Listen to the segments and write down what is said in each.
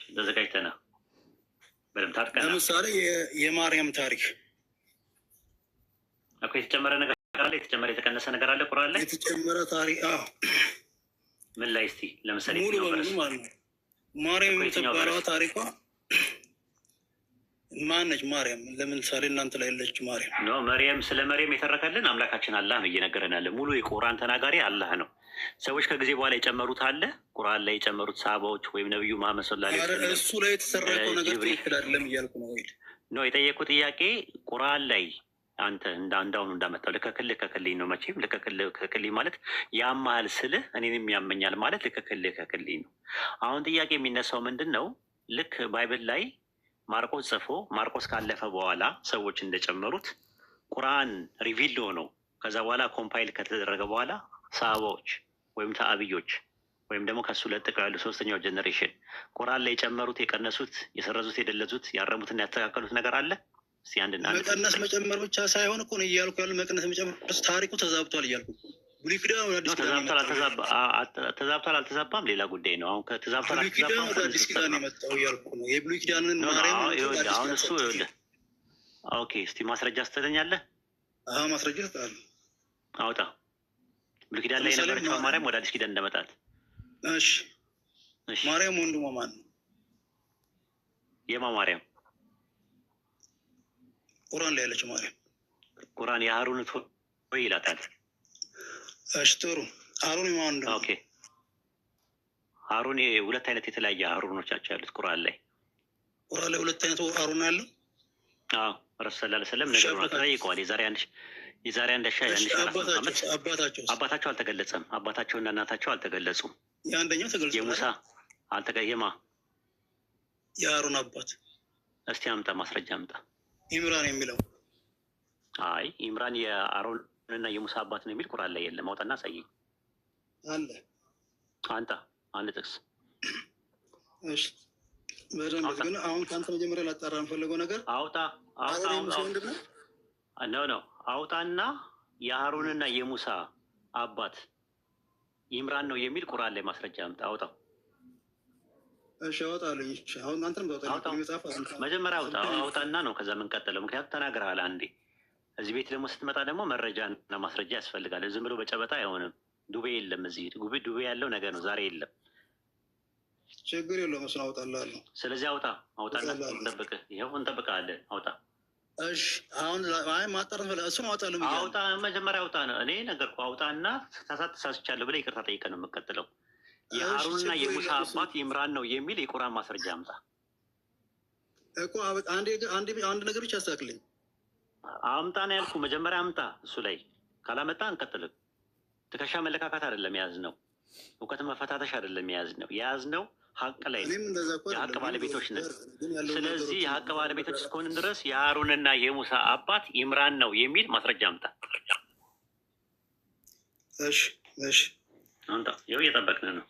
ተዘጋጅተና በደምብ ታጥቀና። ለምሳሌ የማርያም ታሪክ እኮ የተጨመረ ነገር አለ፣ የተጨመረ የተቀነሰ ነገር አለ ቁርአን ላይ የተጨመረ ታሪክ። ምን ላይ እስቲ ለምሳሌ ሙሉ በሙሉ ማለት ነው። ማርያም የምትባለው ታሪኳ ማነች? ማርያም ለምሳሌ እናንተ ላይ ያለች ማርያም ነው። መርየም ስለ መርየም የተረከልን አምላካችን አላህ ነው እየነገረን ያለ። ሙሉ የቁርአን ተናጋሪ አላህ ነው። ሰዎች ከጊዜ በኋላ የጨመሩት አለ ቁርአን ላይ የጨመሩት ሰሃባዎች ወይም ነብዩ መሐመድ ሰለላሁ ዐለይሂ ወሰለም እሱ ላይ የተሰረቀው ነገር ትክክል አይደለም እያልኩ ነው። ነው የጠየቁ ጥያቄ ቁርአን ላይ አንተ እንዳሁኑ እንዳመጣው ልከክልኝ ነው። መቼም ልከክልኝ ማለት ያማል ስልህ እኔንም ያመኛል ማለት ልከክልኝ ነው። አሁን ጥያቄ የሚነሳው ምንድን ነው? ልክ ባይብል ላይ ማርቆስ ጽፎ ማርቆስ ካለፈ በኋላ ሰዎች እንደጨመሩት ቁርአን ሪቪልድ ሆነው ከዛ በኋላ ኮምፓይል ከተደረገ በኋላ ሰሃባዎች ወይም ተአብዮች ወይም ደግሞ ከሱ ለጥቀው ያሉ ሶስተኛው ጀኔሬሽን ቁርአን ላይ የጨመሩት፣ የቀነሱት፣ የሰረዙት፣ የደለዙት፣ ያረሙትና ያስተካከሉት ነገር አለ። እስኪ አንድና መቀነስ መጨመር ብቻ ሳይሆን እኮ ነው እያልኩ ያሉ መቀነስ መጨመር ታሪኩ ተዛብቷል እያልኩ ብሉይ ኪዳን ወደ አዲስ ኪዳን ተዛብቷል አልተዛባም ሌላ ጉዳይ ነው። አሁን ከተዛብቷል አልተዛባም ወደ አዲስ ኪዳን የመጣው እያልኩ ነው። የብሉይ ኪዳንን ማርያም አሁን እሱ ኦኬ። እስቲ ማስረጃ ስትለኛለህ? ማስረጃ እሰጥሃለሁ። አውጣ። ብሉይ ኪዳን ላይ የነበረችው ማርያም ወደ አዲስ ኪዳን እንደመጣት። እሺ ማርያም ወንድሟ ማን ነው? የማ ማርያም? ቁርአን ላይ ያለችው ማርያም። ቁርአን የሃሩን ወይ ይላታል። እሺ ጥሩ። ሃሩን ማን ነው? ኦኬ ሃሩን ሁለት አይነት የተለያየ ሃሩኖች ያሉት ቁርአን ላይ ሁለት አይነት ሃሩን ያለው። አዎ ረሱል ሰለላሁ ዐለይሂ ወሰለም ነገሩን ጠይቀዋል። የዛሬ አንድ ሺህ አባታቸው አልተገለጸም። አባታቸውና እናታቸው አልተገለጹም። የአንደኛው ተገልጿል። የሙሳ አልተገየማ የሃሩን አባት እስቲ አምጣ፣ ማስረጃ አምጣ። ኢምራን የሚለው አይ ኢምራን የአሮን እና የሙሳ አባት ነው የሚል ቁርአን ላይ የለም። አውጣና አሳየኝ። አለ አንተ አንድ ጥቅስ። እሺ በደንብ ግን አሁን ከአንተ መጀመሪያ ላጣራ የምፈልገው ነገር አውጣ ነው አውጣና የሃሩንና የሙሳ አባት ኢምራን ነው የሚል ቁርአን ላይ ማስረጃ አምጣ። አውጣው። እሺ አውጣለሁ። እሺ አሁን አንተም ታውጣለህ። መጀመሪያ አውጣና ነው ከዛ የምንቀጥለው። ምክንያቱም ተናግረሃል አንዴ። እዚህ ቤት ደግሞ ስትመጣ ደግሞ መረጃ እና ማስረጃ ያስፈልጋል። ዝም ብሎ በጨበጣ አይሆንም። ዱቤ የለም እዚህ። ዱቤ ያለው ነገ ነው፣ ዛሬ የለም። ችግር የለውም። እሱን አውጣልሃለሁ። ስለዚህ አውጣና እንጠብቅህ። ይኸው እንጠብቅሃለን። አውጣ። እሺ አሁን ማጣራት እሱን አውጣለሁ። አውጣ፣ መጀመሪያ አውጣ ነው። እኔ ነገርኩህ። አውጣና ተሳስቻለሁ ብለህ ይቅርታ ጠይቀህ ነው የምትቀጥለው። የሃሩንና የሙሳ አባት ኢምራን ነው የሚል የቁርአን ማስረጃ አምጣ እኮ። አንድ ነገር ብቻ አስተካክልኝ። አምጣ ነው ያልኩህ። መጀመሪያ አምጣ። እሱ ላይ ካላመጣ እንቀጥልም። ትከሻ መለካካት አይደለም የያዝነው፣ እውቀት መፈታተሽ አይደለም የያዝነው። የያዝነው ሀቅ ላይ የሀቅ ባለቤቶች ነን። ስለዚህ የሀቅ ባለቤቶች እስከሆንን ድረስ የሃሩንና የሙሳ አባት ኢምራን ነው የሚል ማስረጃ አምጣ። እሺ አምጣ። ይኸው እየጠበቅን ነው።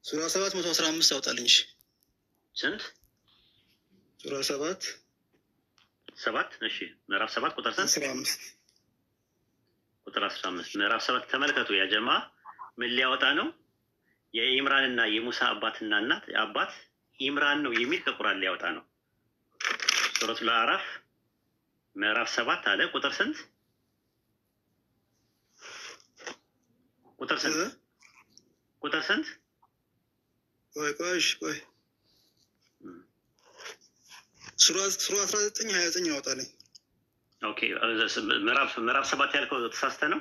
ሱራ 715 አውጣልኝ። ስንት? ሱራ 7 እሺ ምዕራፍ 7 ቁጥር ስንት? ቁጥር 15 ምዕራፍ 7 ተመልከቱ። ያ ጀማ ምን ሊያወጣ ነው? የኢምራንና የሙሳ አባትና እናት አባት ኢምራን ነው የሚል ከቁርአን ሊያወጣ ነው። ሱረቱል አዕራፍ ምዕራፍ 7 አለ። ቁጥር ስንት? ቁጥር ስንት? ቆይ ሱራ 19 29 ያወጣልኝ። ኦኬ ምዕራፍ 7 ያልከው ተሳስተ ነው?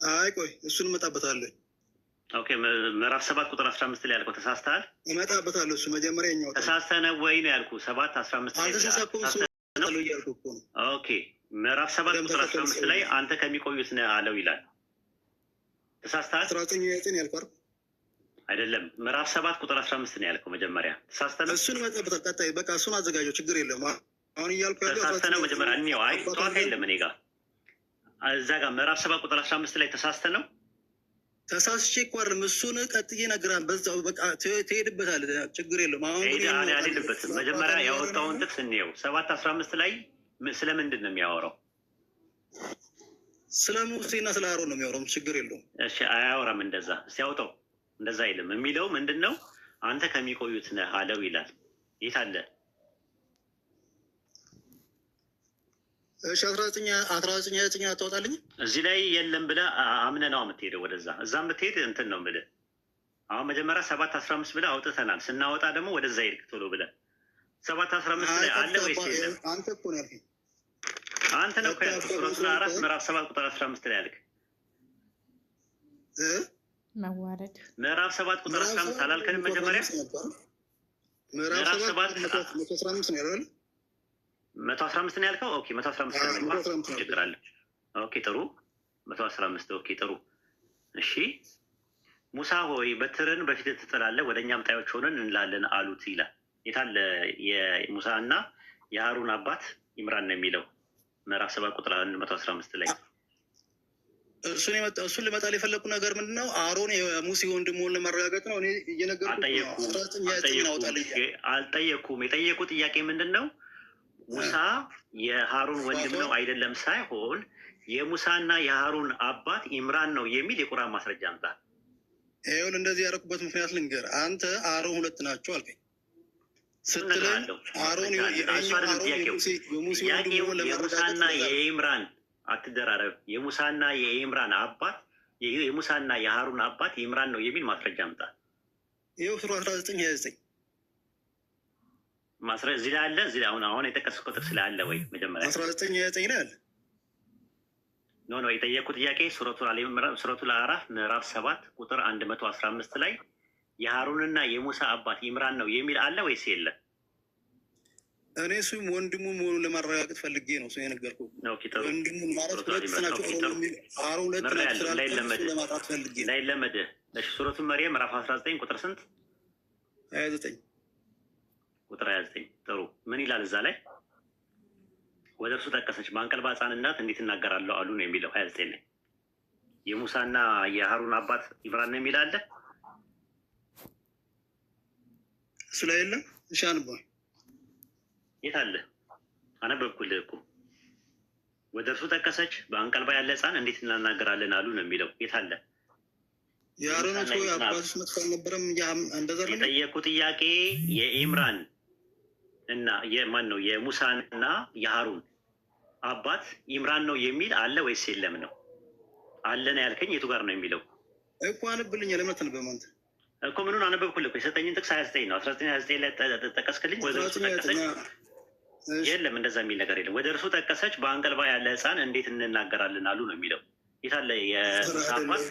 አይ ቆይ እሱን እመጣበታለሁ። ኦኬ ምዕራፍ 7 ቁጥር 15 ላይ ያልከው ተሳስተሃል? እመጣበታለሁ። እሱ መጀመሪያ ያኛው ተሳስተ ነው ወይ ነው ያልኩህ። 7 15 አልተሳሳኩም። እሱ ነው እያልኩ እኮ ነው። ኦኬ ምዕራፍ 7 ቁጥር 15 ላይ አንተ ከሚቆዩት ነው አለው ይላል። ተሳስተሃል? 19 ያልከው አይደለም። ምዕራፍ 7 ቁጥር 15 ነው ያልከው መጀመሪያ። ተሳስተ ነው። እሱን እመጣበታለሁ። ቀጣይ በቃ እሱን አዘጋጀው። ችግር የለም። አሁን እያልኩ ያለው ተሳስተ ነው መጀመሪያ። እኔው አይ ጠዋት የለም እኔ ጋር እዛ ጋር ምዕራፍ 7 ቁጥር 15 ላይ ተሳስተ ነው። ተሳስቼ እኮ አይደለም። እሱን ቀጥዬ እነግርሃለሁ። በዛው በቃ ትሄድበታለህ። ችግር የለም። አሁን ግን አልሄድበትም። መጀመሪያ ያወጣውን ጥቅስ እንየው። 7 15 ላይ ስለምንድን ነው የሚያወራው? ስለ ሙሴና ስለ አሮን ነው የሚያወራው። ችግር የለውም። እሺ አያወራም እንደዛ። ሲያውጠው እንደዛ አይልም። የሚለው ምንድን ነው? አንተ ከሚቆዩት ነህ አለው ይላል። የት አለ? እሺ 19 አታወጣልኝ? እዚህ ላይ የለም ብለህ አምነህ ነው የምትሄደው ወደዛ። እዛ የምትሄድ እንትን ነው የምልህ። አሁን መጀመሪያ 7:15 ብለህ አውጥተናል። ስናወጣ ደግሞ ወደዛ ሄድክ ቶሎ ብለህ 7:15 ላይ አለ ወይስ የለም? አንተ እኮ ነው ያልከኝ። አንተ ነው ሱረቱል አዕራፍ ምዕራፍ 7 ቁጥር 15 ላይ ያልክ መዋረድ ምዕራፍ 7 ቁጥር 15 አላልከንም? መጀመሪያ ምዕራፍ 7 115 ነው ያለው። 115 ነው ያልከው። ኦኬ 115 ችግር አለ። ኦኬ ጥሩ 115 ኦኬ ጥሩ እሺ። ሙሳ ሆይ በትርን በፊት ትጥላለህ፣ ወደ እኛም ጣዮች ሆነን እንላለን አሉት ይላል። የታለ የሙሳ እና የሃሩን አባት ኢምራን ነው የሚለው ምዕራፍ 7 ቁጥር 115 ላይ። እሱን ልመጣል የፈለኩ ነገር ምንድን ነው? አሮን የሙሴ ወንድም መሆኑን ለማረጋገጥ ነው። እኔ እየነገርኩህ አልጠየኩም። የጠየቁ ጥያቄ ምንድን ነው? ሙሳ የሃሩን ወንድም ነው አይደለም ሳይሆን የሙሳና የሃሩን አባት ኢምራን ነው የሚል የቁርአን ማስረጃ አምጣ። ይሁን እንደዚህ ያደረኩበት ምክንያት ልንገር። አንተ አሮን ሁለት ናቸው አልከኝ ስትለኝ አሮን የሙሳና የኢምራን አትደራረብ። የሙሳና የኢምራን አባት የሙሳና የሃሩን አባት ኢምራን ነው የሚል ማስረጃ አምጣ። ይኸው ሱራ 19:29 ማስረጃ እዚህ ላይ አለ። እዚህ ላይ አሁን የጠቀስከው ጥቅስ ላይ አለ ወይ? መጀመሪያ 19:29 ላይ አለ። ኖ የጠየቁ ጥያቄ ሱረቱል አዕራፍ ምዕራፍ 7 ቁጥር 115 ላይ የሃሩንና የሙሳ አባት ኢምራን ነው የሚል አለ ወይስ የለም? እኔ እሱም ወንድሙ መሆኑን ለማረጋገጥ ፈልጌ ነው እሱ የነገርኩህ። ወንድሙ ማለት ሁለት ናቸው። አሮን ሁለት ናቸው ለማጣት ፈልጌ ላይ ለመድህ። ሱረቱ መርየም ምዕራፍ 19 ቁጥር ስንት? 29 ቁጥር 29 ጥሩ ምን ይላል እዛ ላይ? ወደ እርሱ ጠቀሰች በአንቀልባ ሕፃንነት እንዴት እናገራለሁ አሉ ነው የሚለው 29 ላይ። የሙሳና የሃሩን አባት ኢምራን ነው የሚል አለ እሱ ላይ የለም። እሺ አንባል የት አለ? አነበብኩልህ እኮ። ወደ እርሱ ጠቀሰች በአንቀልባ ያለ ሕፃን እንዴት እናናገራለን አሉ ነው የሚለው። የት አለ? የአሮኖች ወይ አባቶች መጥፎ አልነበረም? እንደዛ የጠየቁ ጥያቄ የኢምራን እና የማን ነው የሙሳን እና የሃሩን አባት ኢምራን ነው የሚል አለ ወይስ የለም ነው? አለ ነው ያልከኝ። የቱ ጋር ነው የሚለው እኮ? አንብልኝ ለምን በማንተ እኮ ምኑን አነበብኩልህ እኮ። የሰጠኝን ጥቅስ 29 ነው። 19:29 ላይ ጠቀስክልኝ። ወደ እርሱ ጠቀሰች የለም እንደዛ የሚል ነገር የለም። ወደ እርሱ ጠቀሰች በአንቀልባ ያለ ሕፃን እንዴት እንናገራለን አሉ ነው የሚለው። የታለ የሙሳ አባት?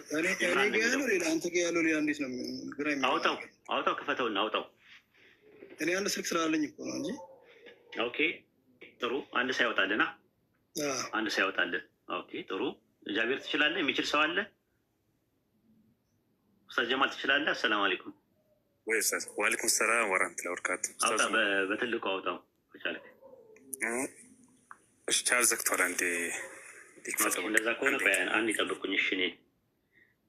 አውጣው ክፈተውና አውጣው። እኔ አንድ ስልክ ስላለኝ እኮ ነው እንጂ። ኦኬ ጥሩ። አንድ ሰው ያወጣልና አንድ ሰው ያወጣልን። ኦኬ ጥሩ። እግዚአብሔር ትችላለህ። የሚችል ሰው አለ? ኡስታዝ ጀማል ትችላለህ? አሰላሙ አለይኩም። ዋሌኩም ሰላም ወራህመቱላሂ ወበረካቱ። አውጣ፣ በትልቁ አውጣው ከቻልክ። እሺ ቻርጅ ዘግቷል። አንዴ እንደዛ ከሆነ አንድ ይጠብቁኝ። እሺ እኔ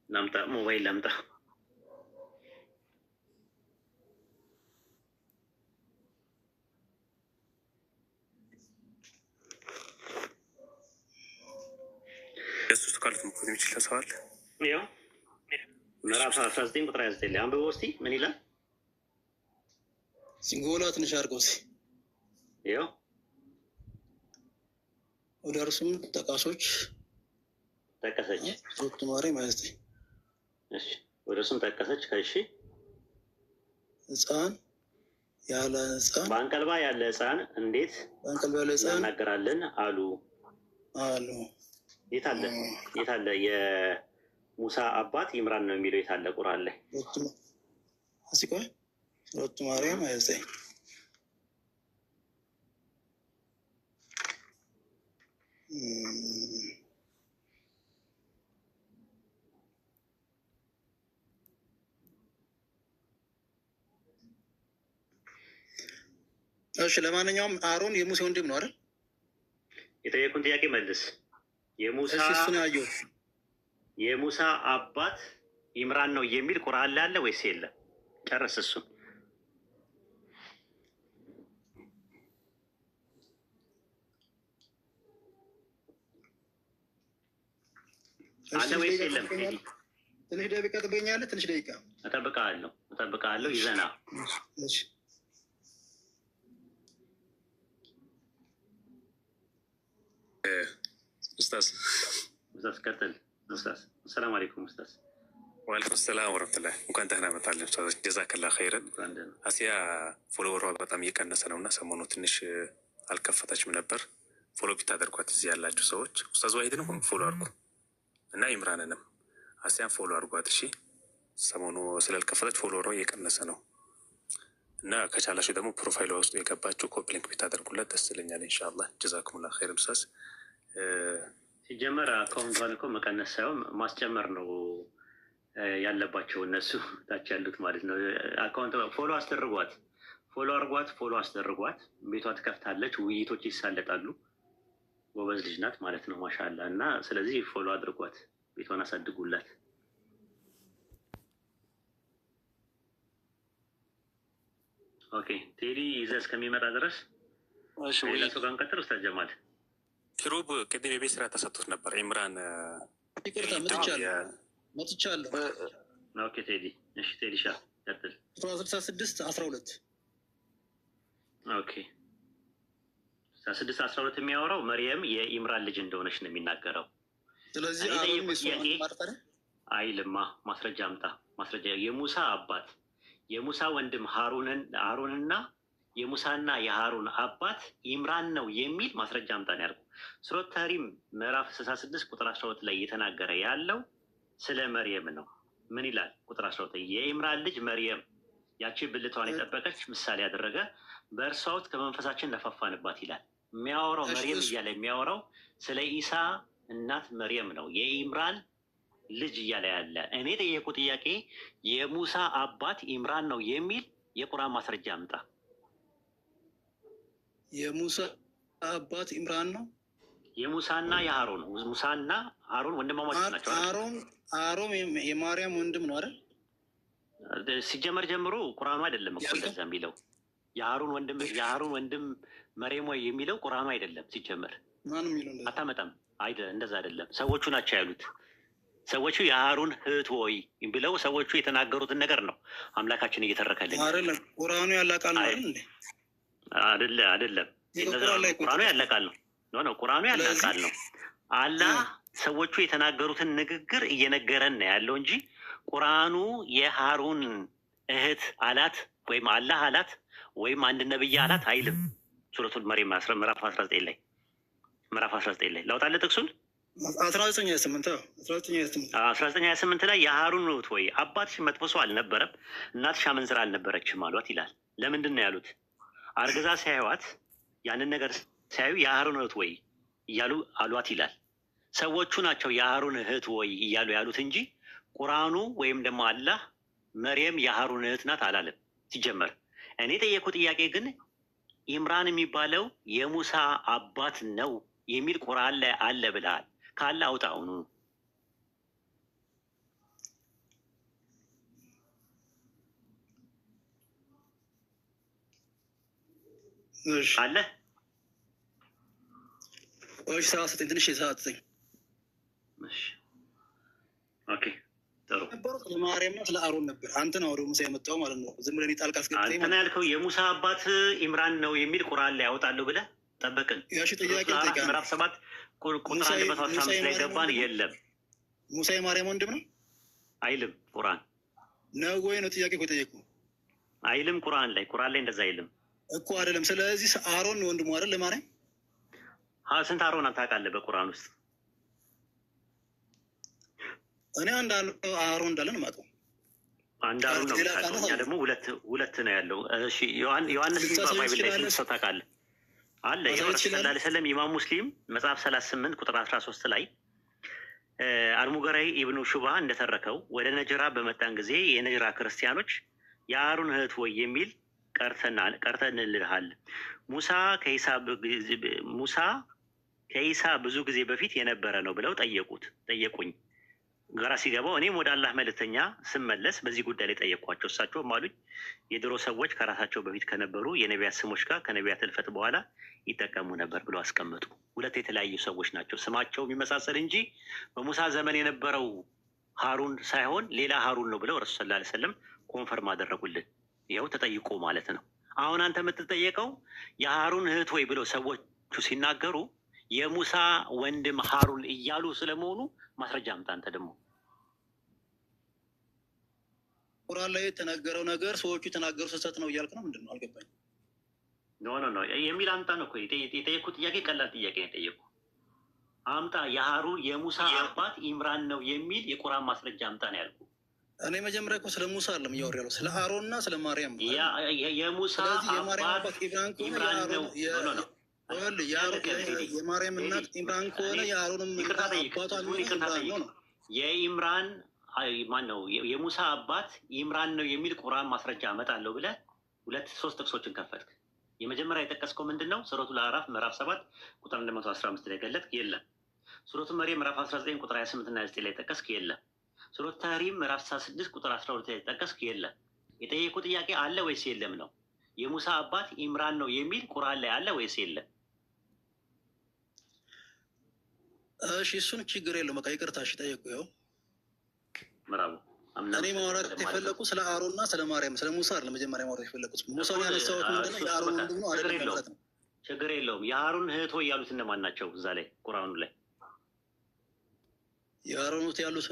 ላምጣ፣ ሞባይል ላምጣ። የሱስ ካሉት መኮት የሚችል ሰው አለ? ያው ምዕራፍ 19 ቁጥር 29 ላይ አንብበው እስኪ ምን ይላል? ሲንጎላ ትንሽ አድርገው እስኪ። ያው ወደ እርሱም ጠቀሰች ሱረቱ ማርያም ማለት ነው። እሺ ወደ እርሱም ጠቀሰች። ከእሺ ሕፃን ያለ ሕፃን በአንቀልባ ያለ ሕፃን እንዴት እናገራለን አሉ። የት አለ? የሙሳ አባት ኢምራን ነው የሚለው የት አለ? ቁርአን ላይ እስኪ ቆይ ሱረቱ ማርያም 29 እሺ ለማንኛውም አሮን የሙሴ ወንድም ነው አይደል? የጠየቁን ጥያቄ መልስ። የሙሳ አባት ኢምራን ነው የሚል ቁርአን ላይ አለ ወይስ የለም? ጨርስ እሱን። አለ ወይስ የለም? ትንሽ ደቂቃ ትገኛለህ? ትንሽ ደቂቃ እጠብቅሃለሁ። ይዘና ኡስታዝ ቀጥል። ኡስታዝ አሰላሙ አለይኩም ኡስታዝ። ወአለይኩም ሰላም ወረህመቱላህ። እንኳን ደህና መጣልን ኡስታዝ። ጀዛከላህ ኸይረን። አሲያ ፎሎወሯ በጣም እየቀነሰ ነው እና ሰሞኑ ትንሽ አልከፈተችም ነበር። ፎሎ ቢታደርጓት እዚህ ያላችሁ ሰዎች ኡስታዝ ዋሂድንም ፎሎ አድርጉ እና ኢምራንንም አሲያን ፎሎ አድርጓት እሺ። ሰሞኑ ስላልከፈተች ፎሎወሯ እየቀነሰ ነው እና ከቻላችሁ ደግሞ ፕሮፋይሏ ውስጥ የገባችሁ ኮፒ ሊንክ ቢታደርጉላት ደስ ይለኛል ኢንሻአላህ። ጀዛኩሙላህ ኸይረን ኡስታዝ። ሲጀመር አካውንቷን እኮ መቀነስ ሳይሆን ማስጨመር ነው ያለባቸው እነሱ ታች ያሉት ማለት ነው። አካውንት ፎሎ አስደርጓት። ቤቷ ትከፍታለች፣ ውይይቶች ይሳለጣሉ። ጎበዝ ልጅ ናት ማለት ነው ማሻአላህ። እና ስለዚህ ፎሎ አድርጓት፣ ቤቷን አሳድጉላት። ኦኬ ቴዲ ይዘህ እስከሚመጣ ድረስ ሌላ ሰው ጋር እንቀጥል። ኡስታዝ ጀማል ኪሩብ ቅድም የቤት ስራ ተሰጥቶት ነበር። ኢምራን ይቅርታ መጥቻለሁ። ኦኬ ቴዲ እሺ፣ ቴዲ ሻ ቀጥል። 66-12 ኦኬ 66-12 የሚያወራው መርየም የኢምራን ልጅ እንደሆነች ነው የሚናገረው። ስለዚህ አይልማ ማስረጃ አምጣ። ማስረጃ የሙሳ አባት የሙሳ ወንድም ሃሩንና የሙሳና የሃሩን አባት ኢምራን ነው የሚል ማስረጃ አምጣ ነው ያልኩህ። ሱረት ተህሪም ምዕራፍ 66 ቁጥር 12 ላይ እየተናገረ ያለው ስለ መርየም ነው። ምን ይላል? ቁጥር 12 የኢምራን ልጅ መርየም ያቺ ብልቷን የጠበቀች ምሳሌ ያደረገ በእርሷ ውስጥ ከመንፈሳችን ነፋፋንባት ይላል። የሚያወራው መርየም እያለ የሚያወራው ስለ ኢሳ እናት መርየም ነው። የኢምራን ልጅ እያለ ያለ እኔ ጠየቁ ጥያቄ የሙሳ አባት ኢምራን ነው የሚል የቁርአን ማስረጃ አምጣ። የሙሳ አባት ኢምራን ነው። የሙሳና የሃሩን ሙሳና ሃሩን ወንድማማች ናቸው። ሃሩን የማርያም ወንድም ነው አይደል? ሲጀመር ጀምሮ ቁርአኑ አይደለም እኮ እንደዛ የሚለው። የሃሩን ወንድም መርየም ወይ የሚለው ቁርአኑ አይደለም ሲጀመር። ማንም ይለው አታመጣም። እንደዛ አይደለም፣ ሰዎቹ ናቸው ያሉት። ሰዎቹ የሃሩን እህት ወይ ብለው ሰዎቹ የተናገሩትን ነገር ነው አምላካችን እየተረከልን አይደለም። ቁርአኑ ያላቃል ነው አይደል? አይደለም ቁርአኑ ያለቃል ነው። ቁርአኑ ያለቃል ነው። አላህ ሰዎቹ የተናገሩትን ንግግር እየነገረን ነው ያለው እንጂ ቁርአኑ የሃሩን እህት አላት ወይም አላህ አላት ወይም አንድ ነብይ አላት አይልም። ሱረቱል መርየም ምዕራፍ 19 ላይ ላውጣልህ ጥቅሱን 1928 ላይ የሃሩን እህት ወይ አባትሽ መጥፎ ሰው አልነበረም፣ እናትሽ አመንዝራ አልነበረችም አሏት ይላል። ለምንድን ነው ያሉት? አርግዛ ሲያዩዋት ያንን ነገር ሲያዩ የሃሩን እህት ወይ እያሉ አሏት ይላል። ሰዎቹ ናቸው የሃሩን እህት ወይ እያሉ ያሉት እንጂ ቁርአኑ ወይም ደግሞ አላህ መርየም የሃሩን እህት ናት አላለም ሲጀመር። እኔ ጠየቁ ጥያቄ ግን ኢምራን የሚባለው የሙሳ አባት ነው የሚል ቁርአን ላይ አለ ብለሃል። ካለ አውጣውኑ አለ። ሰዓት ስጠኝ፣ ትንሽ ሰዓት ስጠኝ። ኦኬ ጥሩ። ስለ ማርያም እና ስለ አሮን ነበር። አንተ ነው ወደ ሙሳ የመጣው ማለት ነው። ዝም ብለህ ጣልቃ አስገብተህ አንተ ነው ያልከው የሙሳ አባት ኢምራን ነው የሚል ቁርአን ላይ ያወጣለሁ ብለህ ጠበቅን። ያሺ ጥያቄ ምዕራፍ 7 ቁጥር 115 ላይ ገባን። የለም ሙሳ የማርያም ወንድም ነው አይልም ቁርአን ነው ወይ ነው ጥያቄ እኮ የጠየኩህ። አይልም ቁርአን ላይ እንደዛ አይልም እኮ አይደለም። ስለዚህ አሮን ወንድሙ አይደል ለማርያም? ስንት አሮን ታውቃለህ በቁርአን ውስጥ? እኔ አንድ አሮን እንዳለ ነው የማውቀው። አንድ አሮን ነው የምታውቀው። እኛ ደግሞ ሁለት ነው ያለው። እሺ ዮሐንስ ባይብል ላይ ስንት ሰው ታውቃለህ? አለ የረሱል ሰለላሁ ዐለይሂ ወሰለም ኢማም ሙስሊም መጽሐፍ 38 ቁጥር 13 ላይ አልሙገራይ ኢብኑ ሹባ እንደተረከው ወደ ነጅራ በመጣን ጊዜ የነጅራ ክርስቲያኖች የአሮን እህት ወይ የሚል ቀርተንልሃል። ሙሳ ከኢሳ ብዙ ጊዜ በፊት የነበረ ነው ብለው ጠየቁኝ። ግራ ሲገባው እኔም ወደ አላህ መልእክተኛ ስመለስ በዚህ ጉዳይ ላይ ጠየቅኳቸው። እሳቸውም አሉኝ የድሮ ሰዎች ከራሳቸው በፊት ከነበሩ የነቢያት ስሞች ጋር ከነቢያት እልፈት በኋላ ይጠቀሙ ነበር ብለው አስቀመጡ። ሁለት የተለያዩ ሰዎች ናቸው፣ ስማቸው የሚመሳሰል እንጂ በሙሳ ዘመን የነበረው ሀሩን ሳይሆን ሌላ ሀሩን ነው ብለው ረሱል ሰለላሁ ዐለይሂ ወሰለም ኮንፈርም አደረጉልን። ይኸው ተጠይቆ ማለት ነው። አሁን አንተ የምትጠየቀው የሀሩን እህት ወይ ብለው ሰዎቹ ሲናገሩ የሙሳ ወንድም ሀሩን እያሉ ስለመሆኑ ማስረጃ አምጣ። አንተ ደግሞ ቁርአን ላይ የተነገረው ነገር ሰዎቹ የተናገሩ ስህተት ነው እያልክ ነው? ምንድን ነው አልገባኝም። ኖ የሚል አምጣ ነው እኮ የጠየኩት። ጥያቄ ቀላል ጥያቄ ነው የጠየኩ። አምጣ የሀሩን የሙሳ አባት ኢምራን ነው የሚል የቁርአን ማስረጃ አምጣ ነው ያልኩ። እኔ መጀመሪያ እኮ ስለ ሙሳ አለም እያወራ ያለው ስለ አሮን እና ስለ ማርያም። የሙሳ አባት ኢምራን ነው። የማርያም እናት ኢምራን ከሆነ የአሮንም አባቷ ኢምራን ነው። የኢምራን ማን ነው? የሙሳ አባት ኢምራን ነው የሚል ቁርአን ማስረጃ አመጣለሁ ብለህ 2-3 ጥቅሶችን ከፈትክ። የመጀመሪያ የጠቀስከው ምንድን ነው? ሱረቱ አዕራፍ ምዕራፍ 7 ቁጥር 115 ላይ ገለጥክ፣ የለም። ሱረቱ መርየም ምዕራፍ 19 ቁጥር 28 እና 29 ላይ ጠቀስክ፣ የለም። ሱረቱ ተህሪም ምዕራፍ 6 ቁጥር 12 ላይ ጠቀስክ፣ የለም። የጠየቁ ጥያቄ አለ ወይስ የለም ነው። የሙሳ አባት ኢምራን ነው የሚል ቁርአን ላይ አለ ወይስ የለም? እሺ እሱን ችግር የለው። በቃ ይቅርታ። እሺ ጠየቁ። ይኸው ምራቡ እኔ ማውራት የፈለቁ ስለ አሮንና ስለ ማርያም ስለ ሙሳ አይደለም። መጀመሪያ ማውራት የፈለቁት ሙሳን ያነሳሁት ምንድነው የአሮን ወንድም ነው አይደለም ማለት ነው። ችግር የለውም። የአሮን እህት ሆይ ያሉት እነማን ናቸው? እዛ ላይ ቁርአኑ ላይ የአሮን እህት ያሉት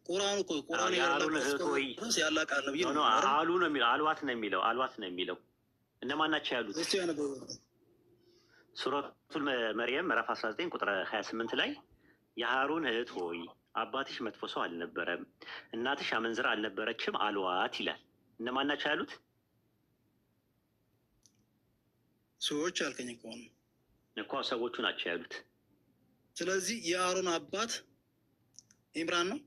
ቁርአኑ እኮ ቁርአኑ የአሮን እህት ሆይ ያላቃል ነው ብዬ ነው አሉ ነው የሚለው አልዋት ነው የሚለው አልዋት ነው የሚለው እነማን ናቸው ያሉት? እስቲ ያነበው ሱረቱል መርየም ምዕራፍ 19 ቁጥር 28 ላይ የሃሩን እህት ሆይ አባትሽ መጥፎ ሰው አልነበረም፣ እናትሽ አመንዝራ አልነበረችም አልዋት ይላል። እነማን ናቸው ያሉት? ሰዎች አልከኝ እኮ ሰዎቹ ናቸው ያሉት። ስለዚህ የአሮን አባት ኢምራን ነው።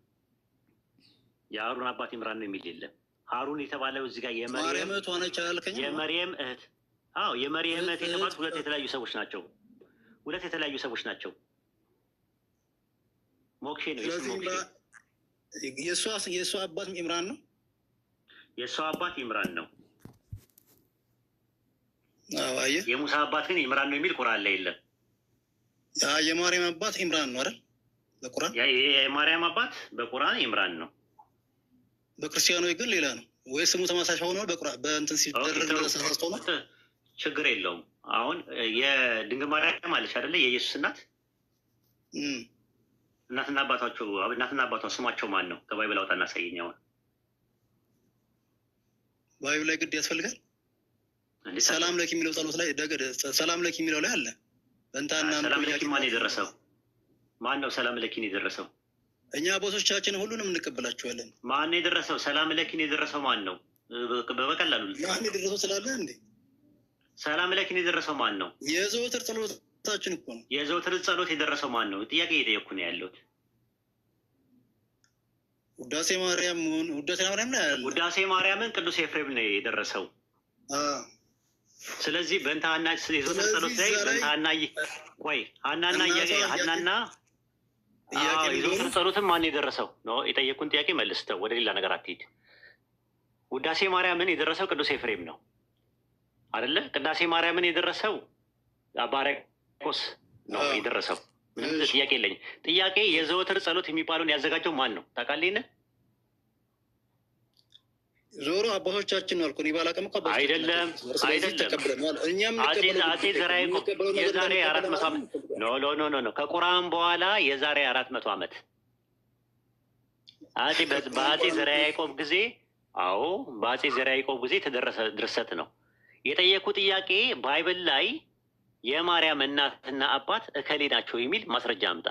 የአሮን አባት ኢምራን ነው የሚል የለም። ሃሩን የተባለው እዚህ ጋር የመርየም እህት ሆነች አልከኝ። የመርየም እህት የመርየም እህት የተባሉት ሁለት የተለያዩ ሰዎች ናቸው። ሁለት የተለያዩ ሰዎች ናቸው። ሞክሼ ነው የእሷ አባት ኢምራን ነው። የእሷ አባት ኢምራን ነው። አየህ፣ የሙሳ አባት ግን ኢምራን ነው የሚል ቁርአን ላይ የለም። የማርያም አባት ኢምራን ነው አይደል? በቁርአን የማርያም አባት በቁርአን ኢምራን ነው። በክርስቲያኖች ግን ሌላ ነው ወይ? ስሙ ተመሳሳይ ሆኖ በእንትን ሲደረግ ተሳስቶ ነው። ችግር የለውም። አሁን የድንግል ማርያም አለች አይደለ? የኢየሱስ እናት እናትና አባቷ ስማቸው ማን ነው? ከባይብል አውጣና አሳየኝ። አሁን ባይብል ላይ ግድ ያስፈልጋል? ሰላም ለኪ የሚለው ጸሎት ላይ ሰላም ለኪ የሚለው ላይ አለ። በእንታና ሰላም ለኪ ማን የደረሰው? ማን ነው ሰላም ለኪን የደረሰው? እኛ አባቶቻችን ሁሉንም እንቀበላቸዋለን። ማን የደረሰው? ሰላም ለኪን የደረሰው ማን ነው? በቀላሉ ማን የደረሰው ስላለ እንዴ? ሰላም ለኪን የደረሰው ማን ነው? የዘወትር ጸሎታችን እኮ ነው። የዘወትር ጸሎት የደረሰው ማን ነው? ጥያቄ እየጠየኩ ነው ያለሁት። ውዳሴ ማርያም ውዳሴ ማርያምን ቅዱስ ኤፍሬም ነው የደረሰው። ስለዚህ በእንታና የዘወትር ጸሎት ላይ በእንታና ቆይ ሀናና የዘወትር ጸሎትም ማን የደረሰው ነው? የጠየኩን ጥያቄ መልስተው ወደ ሌላ ነገር አትሂድ። ውዳሴ ማርያምን የደረሰው ቅዱስ ኤፍሬም ነው አይደለ? ቅዳሴ ማርያምን የደረሰው አባ ሕርያቆስ ነው የደረሰው። ምንም ጥያቄ የለኝም። ጥያቄ የዘወትር ጸሎት የሚባለውን ያዘጋጀው ማን ነው ታውቃለህ? ዞሮ አባቶቻችን ነው አልኩ። ባላቀም አይደለም አጼ ዘርዓ ያዕቆብ የዛሬ 400 ዓመት ኖ ከቁርአን በኋላ የዛሬ 400 ዓመት በአጼ ዘርዓ ያዕቆብ ጊዜ በአጼ ዘርዓ ያዕቆብ ጊዜ የተደረሰ ድርሰት ነው። የጠየቁ ጥያቄ ባይብል ላይ የማርያም እናትና አባት እከሌ ናቸው የሚል ማስረጃ አምጣ።